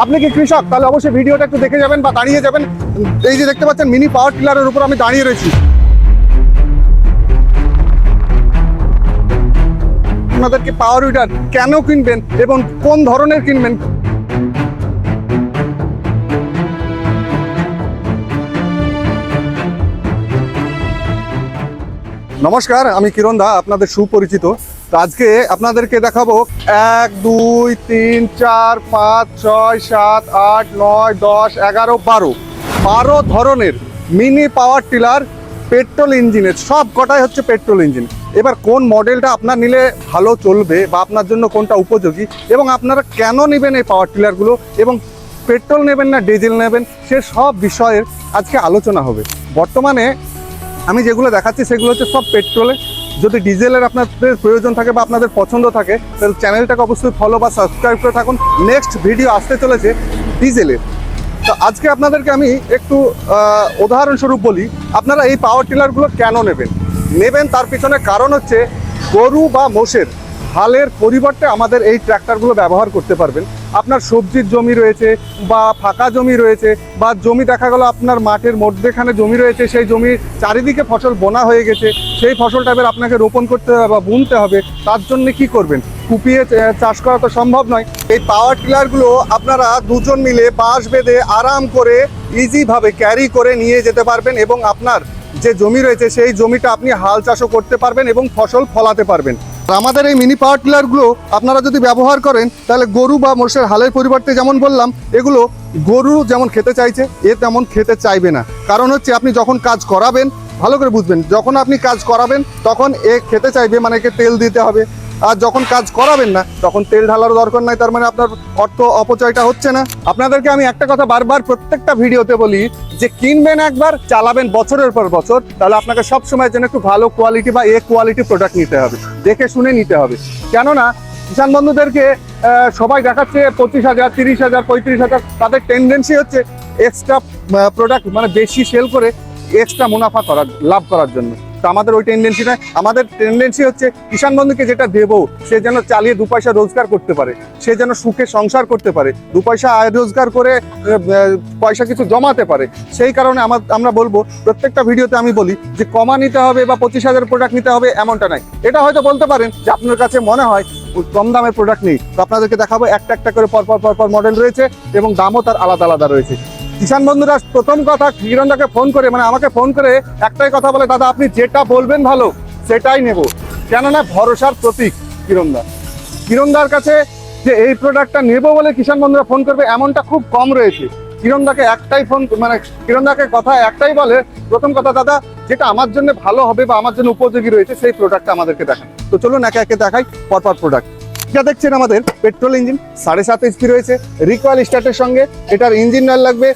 আপনি কি কৃষক? তাহলে অবশ্যই ভিডিওটা একটু দেখে যাবেন বা দাঁড়িয়ে যাবেন। এই যে দেখতে পাচ্ছেন মিনি পাওয়ার টিলারের উপর আমি দাঁড়িয়ে রয়েছি। আপনাদেরকে পাওয়ার উইডার কেন কিনবেন এবং কোন ধরনের কিনবেন, নমস্কার, আমি কিরণ দা, আপনাদের সুপরিচিত। তো আজকে আপনাদেরকে দেখাবো 1 2 3 4 5 6 7 8 9 10 11 12 ধরনের মিনি পাওয়ার টিলার পেট্রোল ইঞ্জিনের, সব কটাই হচ্ছে পেট্রোল ইঞ্জিন। এবার কোন মডেলটা আপনার নিলে ভালো চলবে বা আপনার জন্য কোনটা উপযোগী এবং আপনারা কেন নেবেন এই পাওয়ার টিলারগুলো এবং পেট্রোল নেবেন না ডিজেল নেবেন, সে সব বিষয়ের আজকে আলোচনা হবে। বর্তমানে আমি যেগুলো দেখাচ্ছি সেগুলো হচ্ছে সব পেট্রোলে। যদি ডিজেলের আপনাদের প্রয়োজন থাকে বা আপনাদের পছন্দ থাকে তাহলে চ্যানেলটাকে অবশ্যই ফলো বা সাবস্ক্রাইব করে থাকুন। নেক্সট ভিডিও আসতে চলেছে ডিজেলের। তো আজকে আপনাদেরকে আমি একটু উদাহরণস্বরূপ বলি, আপনারা এই পাওয়ার টিলারগুলো কেন নেবেন তার পিছনে কারণ হচ্ছে গরু বা মোষের হালের পরিবর্তে আমাদের এই ট্র্যাক্টরগুলো ব্যবহার করতে পারবেন। আপনার সবজির জমি রয়েছে বা ফাঁকা জমি রয়েছে বা জমি দেখা গেল আপনার মাঠের মধ্যেখানে জমি রয়েছে, সেই জমির চারিদিকে ফসল বোনা হয়ে গেছে, সেই ফসলটা এবার আপনাকে রোপণ করতে হবে বা বুনতে হবে। তার জন্য কি করবেন? কুপিয়ে চাষ করা তো সম্ভব নয়। এই পাওয়ার টিলারগুলো আপনারা দুজন মিলে বাঁশ বেঁধে আরাম করে ইজিভাবে ক্যারি করে নিয়ে যেতে পারবেন এবং আপনার যে জমি রয়েছে সেই জমিটা আপনি হাল চাষও করতে পারবেন এবং ফসল ফলাতে পারবেন। আমাদের এই মিনি পাওয়ার টিলারগুলো আপনারা যদি ব্যবহার করেন তাহলে গরু বা মোষের হালের পরিবর্তে, যেমন বললাম, এগুলো গরু যেমন খেতে চাইছে এ তেমন খেতে চাইবে না। কারণ হচ্ছে আপনি যখন কাজ করাবেন, ভালো করে বুঝবেন, যখন আপনি কাজ করাবেন তখন এ খেতে চাইবে, মানে একে তেল দিতে হবে। আর যখন কাজ করাবেন না তখন তেল ঢালারও দরকার নাই, তার মানে আপনার অর্থ অপচয়টা হচ্ছে না। আপনাদেরকে আমি একটা কথা বারবার প্রত্যেকটা ভিডিওতে বলি যে কিনবেন একবার, চালাবেন বছরের পর বছর, তাহলে আপনাকে সব সময়ের জন্য একটু ভালো কোয়ালিটি বা কোয়ালিটি প্রোডাক্ট নিতে হবে, দেখে শুনে নিতে হবে। কেননা কিষাণ বন্ধুদেরকে সবাই দেখাচ্ছে 25,000 30,000 35,000, তাদের টেন্ডেন্সি হচ্ছে এক্সট্রা প্রোডাক্ট, মানে বেশি সেল করে এক্সট্রা মুনাফা করার, লাভ করার জন্য। তো আমাদের ওই টেন্ডেন্সি নয়, আমাদের টেন্ডেন্সি হচ্ছে কিষাণ বন্ধুকে যেটা দেবো সে যেন চালিয়ে 2 পয়সা রোজগার করতে পারে, সে যেন সুখে সংসার করতে পারে, 2 পয়সা আয় রোজগার করে পয়সা কিছু জমাতে পারে। সেই কারণে আমরা বলবো, প্রত্যেকটা ভিডিওতে আমি বলি যে কমা নিতে হবে বা 25,000 প্রোডাক্ট নিতে হবে এমনটা নাই। এটা হয়তো বলতে পারেন যে আপনার কাছে মনে হয় কম দামের প্রোডাক্ট নেই, তো আপনাদেরকে দেখাবো একটা একটা করে পরপর মডেল রয়েছে এবং দামও তার আলাদা আলাদা রয়েছে। কিষাণ বন্ধুরা প্রথম কথা কিরণদাকে ফোন করে, মানে আমাকে ফোন করে একটাই কথা বলে, দাদা আপনি যেটা বলবেন ভালো সেটাই নেব। কেননা ভরসার প্রতীক কিরণদার কাছে যে এই প্রোডাক্টটা নেব বলে কিষাণ বন্ধুরা ফোন করবে এমনটা খুব কম রয়েছে। কিরণদাকে একটাই ফোন, মানে কিরণদাকে কথা একটাই বলে, প্রথম কথা, দাদা যেটা আমার জন্য ভালো হবে বা আমার জন্য উপযোগী রয়েছে সেই প্রোডাক্টটা আমাদেরকে দেখান। তো চলুন একে একে দেখাই পরপর প্রোডাক্ট। এটা দেখছেন আমাদের পেট্রোল ইঞ্জিন, 7.5 HP রয়েছে, রিকয়েল স্টার্টের সঙ্গে এটার ইঞ্জিন অয়েল লাগবে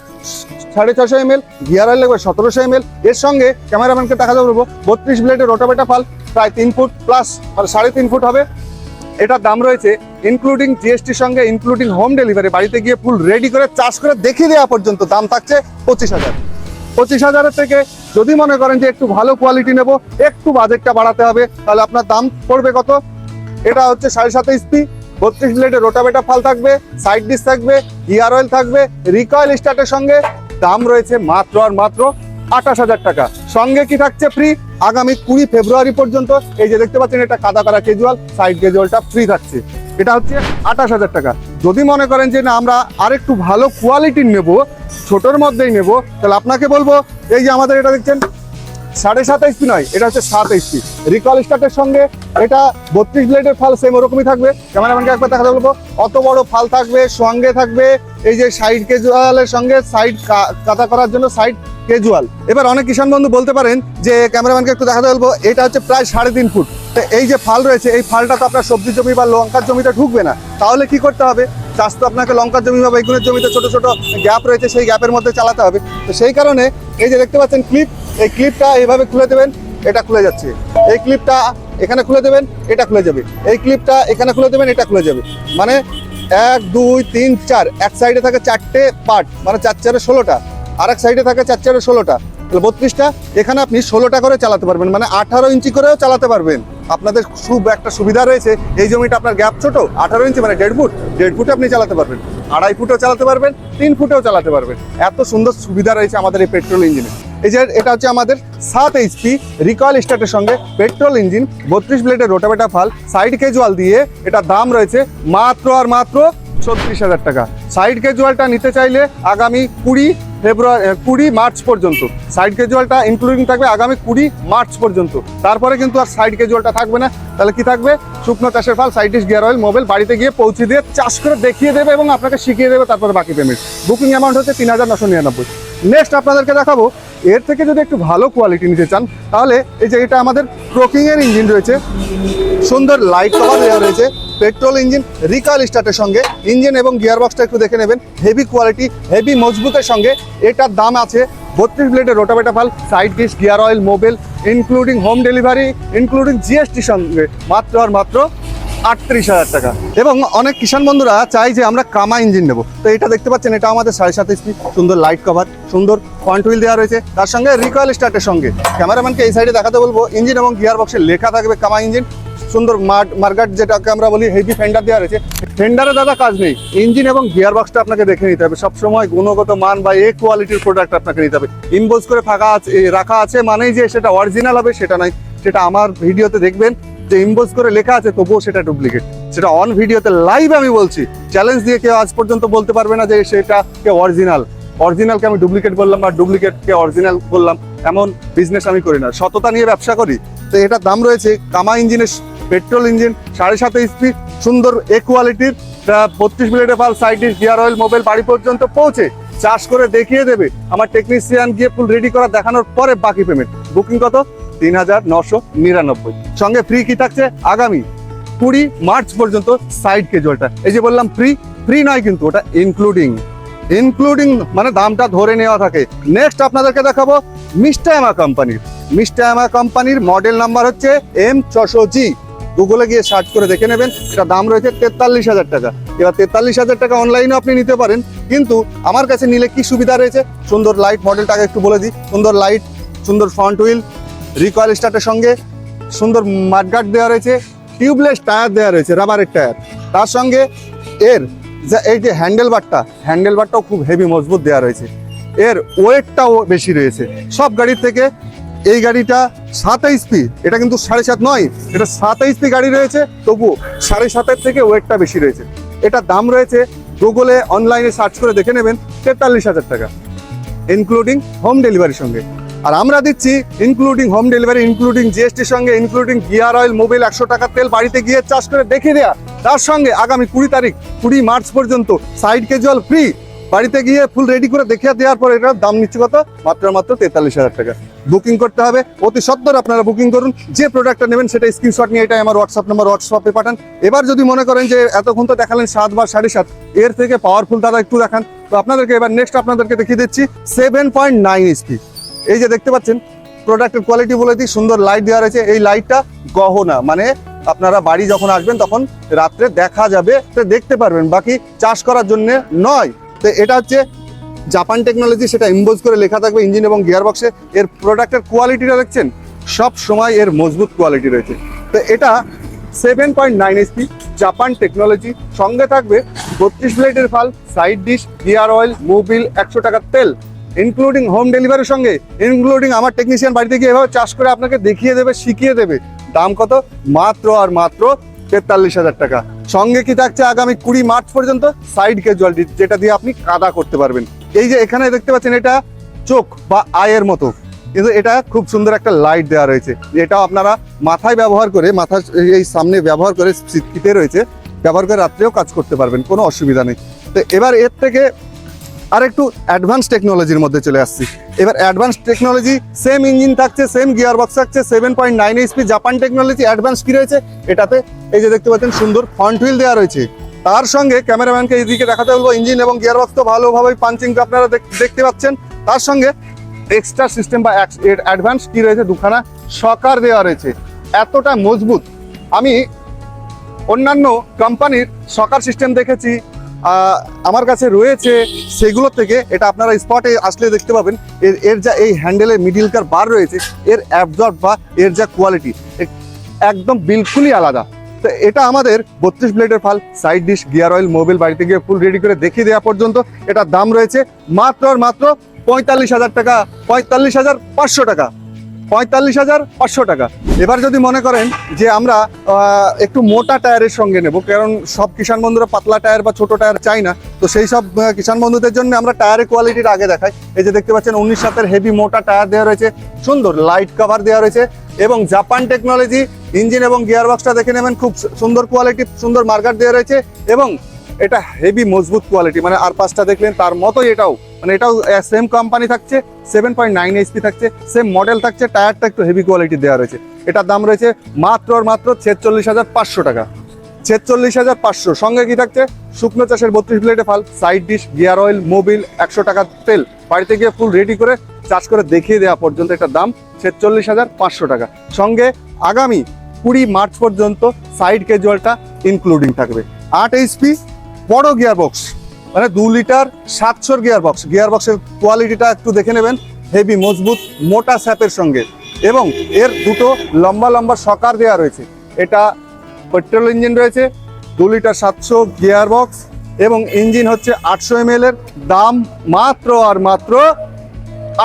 650 ml, গিয়ার অয়েল লাগবে 1700 ml। এর সঙ্গে ক্যামেরাম্যানকে দেখা যাবে 32 ব্লেডের রোটাভেটর ফাল, প্রায় 3 ফুট প্লাস, আর 3.5 ফুট হবে। এটার দাম রয়েছে ইনক্লুডিং জিএসটির সঙ্গে, ইনক্লুডিং হোম ডেলিভারি, বাড়িতে গিয়ে ফুল রেডি করে চাষ করে দেখিয়ে দেওয়া পর্যন্ত দাম থাকছে 25,000। 25,000 থেকে যদি মনে করেন যে একটু ভালো কোয়ালিটি নেব, একটু বাজেটটা বাড়াতে হবে, তাহলে আপনার দাম পড়বে কত? এটা হচ্ছে 7.5 HP, 32 ব্লেডের রোটাভেটর ফাল থাকবে, সাইড ডিস থাকবে, গিয়ার অয়েল থাকবে, রিকয়েল স্টার্টের সঙ্গে দাম রয়েছে মাত্র আর মাত্র 28,000 টাকা। সঙ্গে কি থাকছে? ফ্রি। আগামী 20 ফেব্রুয়ারি পর্যন্ত এই যে দেখতে পাচ্ছেন এটা কাদা করা ক্যাজুয়াল, সাইড ক্যাজুয়ালটা ফ্রি থাকছে। এটা হচ্ছে 28,000 টাকা। যদি মনে করেন যে না আমরা আরেকটু ভালো কোয়ালিটির নেব, ছোটোর মধ্যেই নেব, তাহলে আপনাকে বলবো এই যে আমাদের এটা দেখছেন 7.5 HP নয়, এটা হচ্ছে 7 HP, রিকয়েল স্টার্টের সঙ্গে এটা 32 ব্লেডের ফাল সেম ওরকমই থাকবে। ক্যামেরাম্যানকে একবার দেখা বলবো, অত বড় ফাল থাকবে, সঙ্গে থাকবে এই যে সাইড ক্যাজুয়ালের সঙ্গে সাইড কাদা করার জন্য সাইড ক্যাজুয়াল। এবার অনেক কিষাণ বন্ধু বলতে পারেন যে ক্যামেরাম্যানকে একটু দেখাতে বলবো, এটা হচ্ছে প্রায় 3.5 ফুট। তো এই যে ফাল রয়েছে এই ফালটা তো আপনার সবজি জমি বা লঙ্কার জমিতে ঢুকবে না, তাহলে কি করতে হবে? চাষ তো আপনাকে লঙ্কার জমি বা বেগুনের জমিতে ছোট ছোট গ্যাপ রয়েছে, সেই গ্যাপের মধ্যে চালাতে হবে। তো সেই কারণে এই যে দেখতে পাচ্ছেন ক্লিপ, এই ক্লিপটা এইভাবে খুলে দেবেন, এটা খুলে যাচ্ছে। এই ক্লিপটা এখানে খুলে দেবেন, এটা খুলে যাবে। এই ক্লিপটা এখানে খুলে দেবেন, এটা খুলে যাবে। মানে 1 2 3 4, এক সাইডে থাকে 4টে পার্ট, মানে 4 4 16টা, আর এক সাইডে থাকে 4 4 16টা, 32টা। এখানে আপনি 16টা করে চালাতে পারবেন, মানে 18 ইঞ্চি করেও চালাতে পারবেন। আপনাদের খুব একটা সুবিধা রয়েছে, এই জমিটা আপনার গ্যাপ ছোট, 18 ইঞ্চি মানে 1.5 ফুট, 1.5 ফুটে আপনি চালাতে পারবেন। 2.5 ফুটেও চালাতে পারবেন, 3 ফুটেও চালাতে পারবেন। এত সুন্দর সুবিধা রয়েছে আমাদের এই পেট্রোল ইঞ্জিনে। এই যে এটা হচ্ছে আমাদের 7 এইচপি রিকয়েল স্টার্টের সঙ্গে পেট্রোল ইঞ্জিন, 32 ব্লেডের রোটাভেটার ভাল, সাইড ক্যাজুয়াল দিয়ে এটার দাম রয়েছে মাত্র আর মাত্র 36,000 টাকা। সাইড ক্যাজুয়ালটা নিতে চাইলে আগামী 20 মার্চ পর্যন্ত, সাইড ক্যাজুয়ালটা ইনক্লুডিং থাকবে আগামী 20 মার্চ পর্যন্ত। তারপরে কিন্তু আর সাইড ক্যাজুয়ালটা থাকবে না। তাহলে কি থাকবে? শুকনো চাষের ফাল, side dish, gear oil, mobile বাড়িতে গিয়ে পৌঁছে দিয়ে চাষ করে দেখিয়ে দেবে এবং আপনাকে শিখিয়ে দেবে, তারপরে বাকি পেমেন্ট। বুকিং অ্যামাউন্ট হচ্ছে 3,999। নেক্সট আপনাদেরকে দেখাবো, এর থেকে যদি একটু ভালো কোয়ালিটি নিতে চান তাহলে এই যে এটা আমাদের ক্রোকিংয়ের ইঞ্জিন রয়েছে, সুন্দর লাইট কভার দেওয়া রয়েছে, পেট্রোল ইঞ্জিন রিকয়েল স্টার্টের সঙ্গে। ইঞ্জিন এবং গিয়ার বক্সটা একটু দেখে নেবেন, হেভি কোয়ালিটি, হেভি মজবুতের সঙ্গে। এটার দাম আছে 32 ব্লেডের রোটাভেটার ভাল, side dish, gear oil, mobile including home delivery, including জিএসটির সঙ্গে মাত্র আর মাত্র 38,000 টাকা। এবং অনেক কিষাণ বন্ধুরা চাই যে আমরা কামা ইঞ্জিন নেবো, তো এটা দেখতে পাচ্ছেন, এটা আমাদের 7.5 এইচপি, সুন্দর লাইট কভার, সুন্দর ফ্রন্ট হুইল দেওয়া রয়েছে, তার সঙ্গে রিকয়েল স্টার্টের সঙ্গে। ক্যামেরাম্যানকে এই সাইডে দেখাতে বলবো, ইঞ্জিন এবং গিয়ার বক্সে লেখা থাকবে কামা ইঞ্জিন। সুন্দর মার্গাট যেটাকে আমরা বলি, হেভি ফেন্ডার দেওয়া রয়েছে। ফেন্ডারে দাদা কাজ নেই, ইঞ্জিন এবং গিয়ার বক্সটা আপনাকে দেখে নিতে হবে। সবসময় গুণগত মান বা এ কোয়ালিটির প্রোডাক্ট আপনাকে নিতে হবে। ইনবোজ করে রাখা আছে মানেই যে সেটা অরিজিনাল হবে সেটা নয়। সেটা আমার ভিডিওতে দেখবেন যে ইনবোজ করে লেখা আছে, তবুও সেটা ডুপ্লিকেট। সেটা অন ভিডিওতে লাইভ আমি বলছি, চ্যালেঞ্জ দিয়ে কেউ আজ পর্যন্ত বলতে পারবে না যে সেটা কে অরিজিনালকে আমি ডুপ্লিকেট বললাম বা ডুপ্লিকেটকে অরিজিনাল বললাম। এমন বিজনেস আমি করি না, সততা নিয়ে ব্যবসা করি। তো এটার দাম রয়েছে কামা ইঞ্জিনের পেট্রোল ইঞ্জিন, 7.5 এইচপি, সুন্দর এ কোয়ালিটির, 32 ব্লেডের ভাল, side dish, gear oil, mobile বাড়ি পর্যন্ত পৌঁছে চাষ করে দেখিয়ে দেবে। আমার টেকনিশিয়ান গিয়ে ফুল রেডি করা দেখানোর পরে বাকি পেমেন্ট। বুকিং কত? 3,999। সঙ্গে ফ্রি কি থাকছে? আগামী 20 মার্চ পর্যন্ত সাইড ক্যাজুয়ালটা। এই যে বললাম ফ্রি নয় কিন্তু, ওটা ইনক্লুডিং মানে দামটা ধরে নেওয়া থাকে। নেক্সট আপনাদেরকে দেখাবো মিস্টায়ামা কোম্পানির মডেল নাম্বার হচ্ছে M600G। গুগলে গিয়ে সার্চ করে দেখে নেবেন। এটা দাম রয়েছে 43,000 টাকা। এবার 43,000 টাকা অনলাইনে আপনি নিতে পারেন, কিন্তু আমার কাছে নিলে কি সুবিধা রয়েছে? সুন্দর লাইট, মডেলটাকে একটু বলে দিই, সুন্দর লাইট, সুন্দর ফ্রন্ট হুইল, রিকয়েল স্টার্টের সঙ্গে সুন্দর মাডগার্ড দেওয়া রয়েছে, টিউবলেস টায়ার দেওয়া রয়েছে, রাবারের টায়ার। তার সঙ্গে এর এই যে হ্যান্ডেলবারটাও খুব হেভি মজবুত দেওয়া রয়েছে। এর ওয়েটটাও বেশি রয়েছে সব গাড়ির থেকে। এই গাড়িটা 7 এইচপি, এটা কিন্তু 7.5 নয়, এটা 7 এইচপি গাড়ি রয়েছে, তবু 7.5-এর থেকে ওয়েটটা বেশি রয়েছে। এটার দাম রয়েছে, গুগলে অনলাইনে সার্চ করে দেখে নেবেন, 43,000 টাকা, ইনক্লুডিং হোম ডেলিভারির সঙ্গে। আর আমরা দিচ্ছি ইনক্লুডিং হোম ডেলিভারি, ইনক্লুডিং জিএসটির সঙ্গে, ইনক্লুডিং গিয়ার অয়েল, মোবাইল, 100 টাকার তেল বাড়িতে গিয়ে চাষ করে দেখিয়ে দেয়া। তার সঙ্গে আগামী 20 মার্চ পর্যন্ত সাইড ক্যাজুয়াল ফ্রি, বাড়িতে গিয়ে ফুল রেডি করে দেখিয়ে দেওয়ার পর এটার দাম নিচ্ছে কত? মাত্র 43,000 টাকা। বুকিং করতে হবে অতি সত্বর। আপনারা বুকিং করুন, যে প্রোডাক্টটা নেবেন সেটা স্ক্রিনশট নিয়ে এটাই আমার হোয়াটসঅ্যাপ নাম্বার, হোয়াটসঅ্যাপে পাঠান। এবার যদি মনে করেন যে এতক্ষণ তো দেখালেন 7 বা 7.5, এর থেকে পাওয়ারফুল দাদা একটু দেখান, তো আপনাদেরকে এবার নেক্সট আপনাদেরকে দেখিয়ে দিচ্ছি 7.9 এইচপি। এই যে দেখতে পাচ্ছেন, প্রোডাক্টের কোয়ালিটি বলে দিই, সুন্দর লাইট দেওয়া রয়েছে। এই লাইটটা গহনা, মানে আপনারা বাড়ি যখন আসবেন তখন রাত্রে দেখা যাবে, দেখতে পারবেন, বাকি চাষ করার জন্য নয়। তো এটা হচ্ছে জাপান টেকনোলজি, সেটা ইমবোজ করে লেখা থাকবে ইঞ্জিন এবং গিয়ার বক্সে। এর প্রোডাক্টের কোয়ালিটিটা দেখছেন, সব সময় এর মজবুত কোয়ালিটি রয়েছে। তো এটা 7.9 এইচপি জাপান টেকনোলজি, সঙ্গে থাকবে 32 ব্লেডের ফাল, side dish, gear oil, Mobil, 100 টাকার তেল, ইনক্লুডিং হোম ডেলিভারির সঙ্গে, ইনক্লুডিং আমার টেকনিশিয়ান বাড়িতে গিয়ে এভাবে চাষ করে আপনাকে দেখিয়ে দেবে, শিখিয়ে দেবে। দাম কত? মাত্র আর মাত্র 43,000 টাকা। সঙ্গে কি থাকছে? আগামী 20 মার্চ পর্যন্ত সাইড ক্যাজুয়ালিটি, যেটা দিয়ে আপনি কাদা করতে পারবেন। এই যে এখানে দেখতে পাচ্ছেন, এটা চোখ বা আয়ের মতো, কিন্তু এটা খুব সুন্দর একটা লাইট দেওয়া রয়েছে। এটাও আপনারা মাথায় ব্যবহার করে, মাথার এই সামনে ব্যবহার করে, সিটে রয়েছে, ব্যবহার করে রাত্রেও কাজ করতে পারবেন, কোনো অসুবিধা নেই। তো এবার এর থেকে আর একটু অ্যাডভান্স টেকনোলজির মধ্যে চলে আসছি। এবার অ্যাডভান্স টেকনোলজি, সেম ইঞ্জিন থাকছে, সেম গিয়ার বক্স থাকছে, 7.9 এইচপি জাপান টেকনোলজি। অ্যাডভান্স কি রয়েছে এটাতে? এই যে দেখতে পাচ্ছেন, সুন্দর ফ্রন্ট হুইল দেওয়া রয়েছে। তার সঙ্গে ক্যামেরাম্যানকে এইদিকে দেখাতে বলবো, ইঞ্জিন এবং গিয়ার বক্স তো ভালোভাবে পাঞ্চিংটা আপনারা দেখতে পাচ্ছেন। তার সঙ্গে এক্সট্রা সিস্টেম বা অ্যাডভান্স কি রয়েছে? দুখানা শকার দেওয়া রয়েছে, এতটা মজবুত। আমি অন্যান্য কোম্পানির শকার সিস্টেম দেখেছি, আমার কাছে রয়েছে, সেগুলোর থেকে এটা আপনারা স্পটে আসলে দেখতে পাবেন। এর যা এই হ্যান্ডেলের মিডিলকার বার রয়েছে, এর অ্যাবজর্ব বা এর যা কোয়ালিটি একদম বিলকুলই আলাদা। তো এটা আমাদের 32 ব্লেডের ফাল, side dish, gear oil, Mobil বাড়িতে গিয়ে ফুল রেডি করে দেখিয়ে দেওয়া পর্যন্ত এটার দাম রয়েছে মাত্র আর মাত্র 45,000 টাকা, 45,500 টাকা, 45,500 টাকা। এবার যদি মনে করেন যে আমরা একটু মোটা টায়ারের সঙ্গে নেব, কারণ সব কিষাণ বন্ধুরা পাতলা টায়ার বা ছোট টায়ার চাই না, তো সেই সব কিষাণ বন্ধুদের জন্য আমরা টায়ারের কোয়ালিটির আগে দেখাই। এই যে দেখতে পাচ্ছেন 19/7 হেভি মোটা টায়ার দেওয়া রয়েছে, সুন্দর লাইট কভার দেওয়া রয়েছে এবং জাপান টেকনোলজি। ইঞ্জিন এবং গিয়ার বক্সটা দেখে নেবেন, খুব সুন্দর কোয়ালিটি, সুন্দর মার্কার দেওয়া রয়েছে এবং এটা হেভি মজবুত কোয়ালিটি, মানে আর পাঁচটা দেখলেন তার মতোই এটাও, মানে এটাও সেম কোম্পানি থাকছে, 7.9 HP থাকছে, সেম মডেল থাকছে, টায়ারটা একটু হেভি কোয়ালিটি দেওয়া রয়েছে। এটার দাম রয়েছে মাত্র 46,500 টাকা, 46,500। সঙ্গে কি থাকছে? শুকনো চাষের 32 ব্লেডে ফাল, side dish, gear oil, Mobil, 100 টাকা তেল, বাড়িতে গিয়ে ফুল রেডি করে চার্জ করে দেখিয়ে দেওয়া পর্যন্ত এটার দাম 46,500 টাকা। সঙ্গে আগামী 20 মার্চ পর্যন্ত সাইড ক্যাজুয়ালটা ইনক্লুডিং থাকবে। 8 HP বড় গিয়ার বক্স, মানে 2 লিটার 700 গিয়ার বক্স। গিয়ার বক্সের কোয়ালিটিটা একটু দেখে নেবেন, হেভি মজবুত মোটা স্যাপের সঙ্গে এবং এর দুটো লম্বা লম্বা সকার দেওয়া রয়েছে। এটা পেট্রোল ইঞ্জিন রয়েছে, 2 লিটার 700 গিয়ার বক্স এবং ইঞ্জিন হচ্ছে 800 ml এর। দাম মাত্র আর মাত্র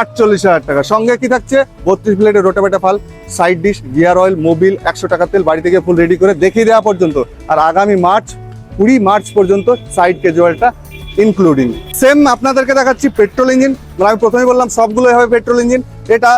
48,000 টাকা। সঙ্গে কি থাকছে? 32 ব্লেডের রোটাভেটা ফাল, side dish, gear oil, Mobil, 100 টাকা তেল, বাড়ি থেকে ফুল রেডি করে দেখিয়ে দেওয়া পর্যন্ত। আর আগামী 20 মার্চ পর্যন্ত সাইড ক্যাজুয়ালটা ইনক্লুডিং। সেম আপনাদেরকে দেখাচ্ছি পেট্রোল ইঞ্জিন, মানে আমি প্রথমেই বললাম সবগুলোই হবে পেট্রোল ইঞ্জিন। এটা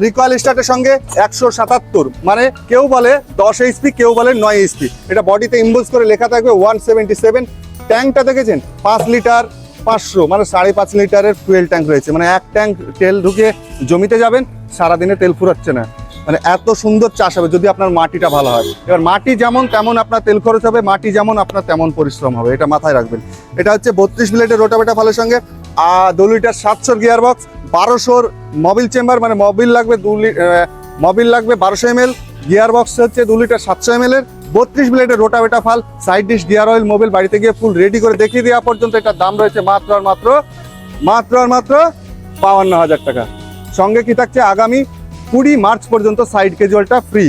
রিকয়েল স্টার্টের সঙ্গে 177, মানে কেউ বলে 10 HP, কেউ বলে 9 HP। এটা বডিতে ইম্বোজ করে লেখা থাকবে 177। ট্যাঙ্কটা দেখেছেন 5 লিটার 500, মানে 5.5 লিটারের ফুয়েল ট্যাঙ্ক রয়েছে, মানে এক ট্যাঙ্ক তেল ঢুকে জমিতে যাবেন, সারাদিনে তেল ফুরাচ্ছে না। মানে এত সুন্দর চাষ হবে যদি আপনার মাটিটা ভালো হয়। এবার মাটি যেমন তেমন আপনার তেল খরচ হবে, মাটি যেমন আপনার তেমন পরিশ্রম হবে, এটা মাথায় রাখবেন। এটা হচ্ছে 32 ব্লেডের রোটাভেটা ফালের সঙ্গে 2 litre 700 gear box, 1200 Mobil chamber, মানে মোবিল লাগবে মোবিল লাগবে 1200 ml। গিয়ার বক্স হচ্ছে 2 লিটার 700 ml এর। 32 ব্লেডের রোটাভেটা ফাল, side dish, gear oil, Mobil, বাড়িতে গিয়ে ফুল রেডি করে দেখিয়ে দেওয়া পর্যন্ত এটার দাম রয়েছে মাত্র আর মাত্র 52,000 টাকা। সঙ্গে কি থাকছে? আগামী 20 মার্চ পর্যন্ত সাইড ক্যাজুয়ালটা ফ্রি।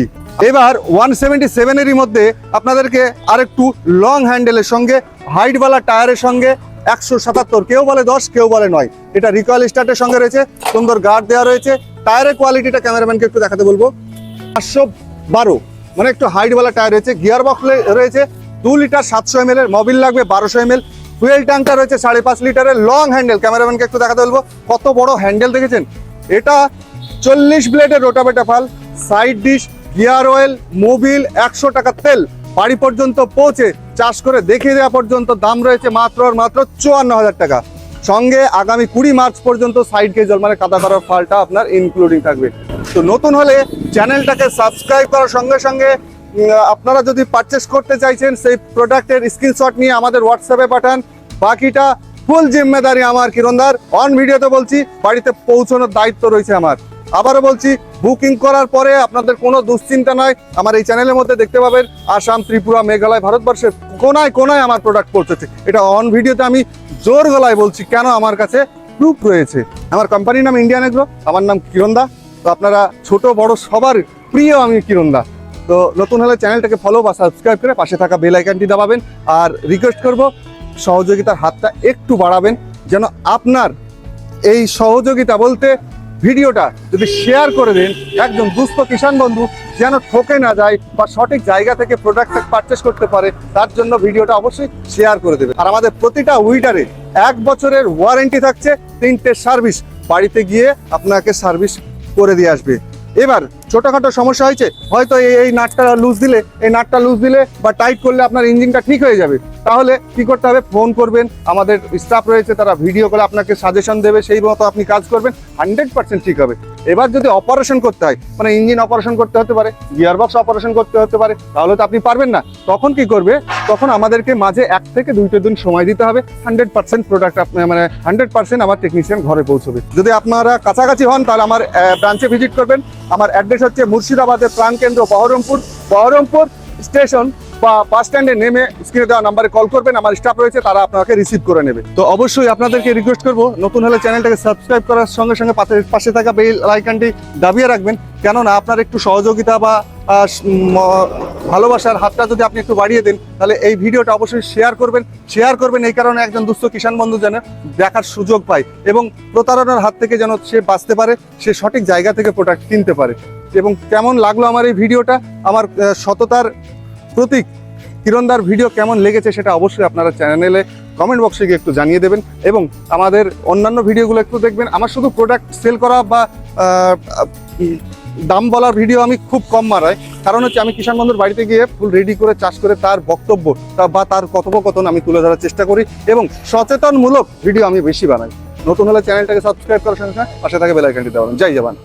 এবার 177 এরই মধ্যে আপনাদেরকে আরেকটু লং হ্যান্ডেলের সঙ্গে হাইটওয়ালা টায়ারের সঙ্গে 177, কেউ বলে 10, কেউ বলে 9। এটা রিকয়েল স্টার্টের সঙ্গে রয়েছে, সুন্দর গার্ড দেওয়া রয়েছে। টায়ারের কোয়ালিটিটা ক্যামেরাম্যানকে একটু দেখাতে বলবো। 512, মানে একটু হাইটওয়ালা টায়ার রয়েছে। গিয়ার বক্স রয়েছে 2 লিটার 700 ml এর, মোবিল লাগবে 1200 ml। ফুয়েল ট্যাঙ্কটা রয়েছে 5.5 লিটারের। লং হ্যান্ডেল, ক্যামেরাম্যানকে একটু দেখাতে বলবো, কত বড় হ্যান্ডেল দেখেছেন। এটা 40 ব্লেডের রোটাভেটা ফাল, side dish, gear oil, Mobil, 100 টাকা তেল, বাড়ি পর্যন্ত পৌঁছে চাষ করে দেখিয়ে দেওয়া পর্যন্ত দাম রয়েছে মাত্র আর মাত্র 54,000 টাকা। সঙ্গে আগামী 20 মার্চ পর্যন্ত সাইড ক্যাজুয়াল, মানে কাদা করার ফালটা আপনার ইনক্লুডিং থাকবে। তো নতুন হলে চ্যানেলটাকে সাবস্ক্রাইব করার সঙ্গে সঙ্গে আপনারা যদি পারচেস করতে চাইছেন সেই প্রোডাক্টের স্ক্রিনশট নিয়ে আমাদের হোয়াটসঅ্যাপে পাঠান। বাকিটা ফুল জিম্মেদারি আমার কিরণদার। অন ভিডিওতে বলছি, বাড়িতে পৌঁছানোর দায়িত্ব রয়েছে আমার। আবারও বলছি, বুকিং করার পরে আপনাদের কোনো দুশ্চিন্তা নয়। আমার এই চ্যানেলের মধ্যে দেখতে পাবেন আসাম, ত্রিপুরা, মেঘালয়, ভারতবর্ষের কোনায় কোনায় আমার প্রোডাক্ট পৌঁছেছে। এটা অন ভিডিওতে আমি জোর গলায় বলছি, কেন আমার কাছে প্রুফ রয়েছে। আমার কোম্পানির নাম ইন্ডিয়ান এগ্রো, আমার নাম কিরণদা। তো আপনারা ছোট বড় সবার প্রিয় আমি কিরণদা। তো নতুন হলে চ্যানেলটাকে ফলো বা সাবস্ক্রাইব করে পাশে থাকা বেল আইকনটি দাবাবেন। আর রিকোয়েস্ট করব, সহযোগিতার হাতটা একটু বাড়াবেন, যেন আপনার এই সহযোগিতা বলতে ভিডিওটা যদি শেয়ার করে দেন, একজন দুস্থ কিষাণ বন্ধু যেন ঠকে না যায় বা সঠিক জায়গা থেকে প্রোডাক্টটা পারচেস করতে পারে, তার জন্য ভিডিওটা অবশ্যই শেয়ার করে দেবে। আর আমাদের প্রতিটা উইডারে 1 বছরের ওয়ারেন্টি থাকছে, 3টে সার্ভিস, বাড়িতে গিয়ে আপনাকে সার্ভিস করে দিয়ে আসবে। এবার ছোটখাটো সমস্যা হয়েছে, হয়তো এই নাটটা লুজ দিলে বা টাইট করলে আপনার ইঞ্জিনটা ঠিক হয়ে যাবে, তাহলে কি করতে হবে? ফোন করবেন, আমাদের স্টাফ রয়েছে, তারা ভিডিও করে আপনাকে সাজেশন দেবে, সেই মতো আপনি কাজ করবেন, 100% ঠিক হবে। এবার যদি অপারেশন করতে হয়, মানে ইঞ্জিন অপারেশন করতে হতে পারে, গিয়ারবক্স অপারেশন করতে হতে পারে, তাহলে তো আপনি পারবেন না। তখন কি করবে? তখন আমাদেরকে মাঝে 1 থেকে 2 দিন সময় দিতে হবে। 100% প্রোডাক্ট মানে 100% আমার টেকনিশিয়ান ঘরে পৌঁছবে। যদি আপনারা কাছাকাছি হন তাহলে আমার ব্রাঞ্চে ভিজিট করবেন। আমার অ্যাড্রেস হচ্ছে মুর্শিদাবাদের প্রাণকেন্দ্র বহরমপুর স্টেশন বা বাস স্ট্যান্ডে নেমে স্ক্রিনে দেওয়া নাম্বারে কল করবেন, আমার স্টাফ রয়েছে, তারা আপনাকে রিসিভ করে নেবে। তো অবশ্যই আপনাদেরকে রিকোয়েস্ট করব, নতুন হলে চ্যানেলটাকে সাবস্ক্রাইব করার সঙ্গে সঙ্গে পাশে থাকা বেল আইকনটি দাবিয়ে রাখবেন, কেননা আপনার একটু সহযোগিতা বা ভালোবাসার হাতটা যদি আপনি একটু বাড়িয়ে দেন, তাহলে এই ভিডিওটা অবশ্যই শেয়ার করবেন এই কারণে একজন দুস্থ কিষাণ বন্ধু যেন দেখার সুযোগ পায় এবং প্রতারণার হাত থেকে যেন সে বাঁচতে পারে, সে সঠিক জায়গা থেকে প্রোডাক্ট কিনতে পারে। এবং কেমন লাগলো আমার এই ভিডিওটা, আমার সততার প্রতীক কিরণদার ভিডিও কেমন লেগেছে সেটা অবশ্যই আপনারা চ্যানেলে কমেন্ট বক্সে গিয়ে একটু জানিয়ে দেবেন এবং আমাদের অন্যান্য ভিডিওগুলো একটু দেখবেন। আমার শুধু প্রোডাক্ট সেল করা বা দাম বলার ভিডিও আমি খুব কম মারাই, কারণ হচ্ছে আমি কিষাণ বন্ধুর বাড়িতে গিয়ে ফুল রেডি করে চাষ করে তার বক্তব্য বা তার কথোপকথন আমি তুলে ধরার চেষ্টা করি এবং সচেতনমূলক ভিডিও আমি বেশি বানাই। নতুন হলে চ্যানেলটাকে সাবস্ক্রাইব করার সঙ্গে পাশে থাকে বেল আইকনটি দেওয়া। জয় জওয়ান।